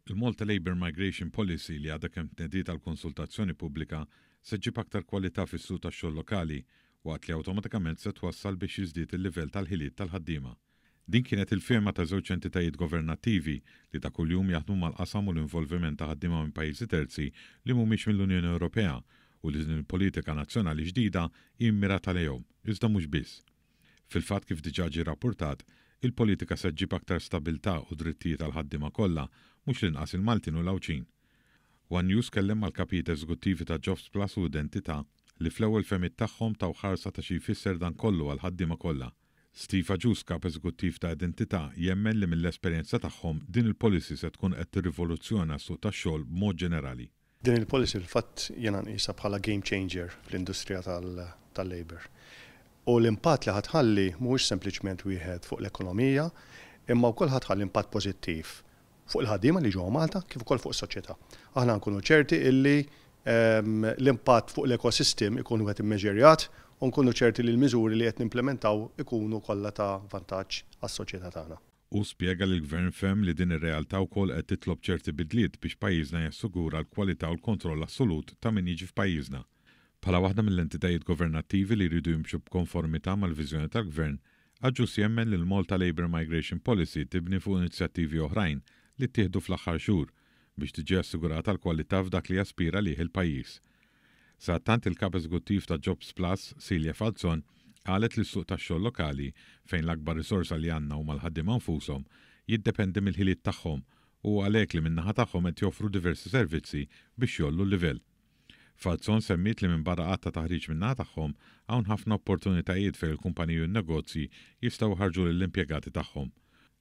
Il-Malta Labour Migration Policy li għadha kemm tnediet għal konsultazzjoni pubblika se ġġib aktar kwalità fis-suq tax-xogħol lokali waqt li awtomatikament se twassal biex jiżdied il-livell tal-ħiliet tal-ħaddiema. Din kienet il-firma ta' żewġ entitajiet governattivi li ta' kuljum jaħdmu mal-qasam u l-involviment ta' ħaddiema minn pajjiżi terzi li mhumiex mill-Unjoni Ewropea u li din il-politika nazzjonali ġdida immirata lejhom, iżda mhux biss. Fil-fatt kif diġà ġie rapportat, il-politika se ġġib aktar stabilità u drittijiet għal ħaddiema kollha mhux l-inqas il-Maltin u l-Awċin. One News kellem mal-kapijiet eżekuttivi ta' Jobs Plus u Identità li fl-ewwel fehmiet tagħhom taw ħarsa ta' xi jfisser dan kollu għal ħaddiema kollha. Steve Agius, kap eżekuttiv ta' Identità, jemmen li mill-esperjenza tagħhom din il-policy se tkun qed tirrivoluzzjona s-suq tax-xogħol b'mod ġenerali. Din il-policy l-fatt jiena nqisha bħala game changer fl-industrija tal-labor. U l-impatt li ħatħalli mhuwiex sempliċement wieħed fuq l-ekonomija, imma wkoll ħatħalli impatt pożittiv fuq il-ħaddiema li ġewwa Malta kif ukoll fuq is-soċjetà. Aħna nkunu ċerti illi l-impatt fuq l-ekosistem ikun wieħed immeġerjat u nkunu ċerti li l-miżuri li qed nimplementaw ikunu kollha ta' vantaġġ għas-soċjetà tagħna. U spjega li l-Gvern fehem li din ir-realtà wkoll qed titlob ċerti bidliet biex pajjiżna jassugura l-kwalità u l-kontroll assolut ta' min jiġi f'pajjiżna. Bħala waħda mill-entitajiet governattivi li jridu jimxu b'konformità mal-viżjoni tal-Gvern, Agius jemmen li l-Malta Labour Migration Policy tibni fuq inizjattivi oħrajn li ttieħdu fl-aħħar xhur biex tiġi assigurata l-kwalità f'dak li jaspira lih il-pajjiż. Sattant il-kap eżekuttiv ta' Jobs Plus, Silja Falzon, qalet li s-suq tax-xogħol lokali fejn l-akbar risorsa li għandna huma l-ħaddiema nfushom jiddependi mill-ħiliet tagħhom u għalhekk li min-naħa tagħhom qed joffru diversi servizzi biex jollu l-livell. Falzon semmit li minn barra qatt ta' taħriġ min-naħa tagħhom hawn ħafna opportunitajiet fejn il-kumpaniji u n-negozji jistgħu ħarġu lill-impjegati tagħhom.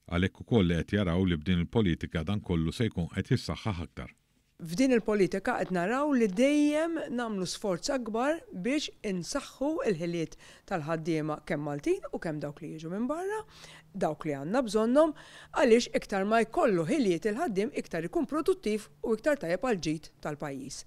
Għalhekk ukoll qed jaraw li b'din il-politika dan kollu se jkun qed jissaħħaħ aktar. F'din il-politika qed naraw li dejjem nagħmlu sforz akbar biex insaħħu l-ħiliet tal-ħaddiema kemm Maltin u kemm dawk li jiġu minn barra, dawk li għandna bżonnhom għaliex iktar ma jkollu ħiliet il-ħaddiem iktar ikun produttiv u iktar tajjeb għal ġid tal-pajjiż.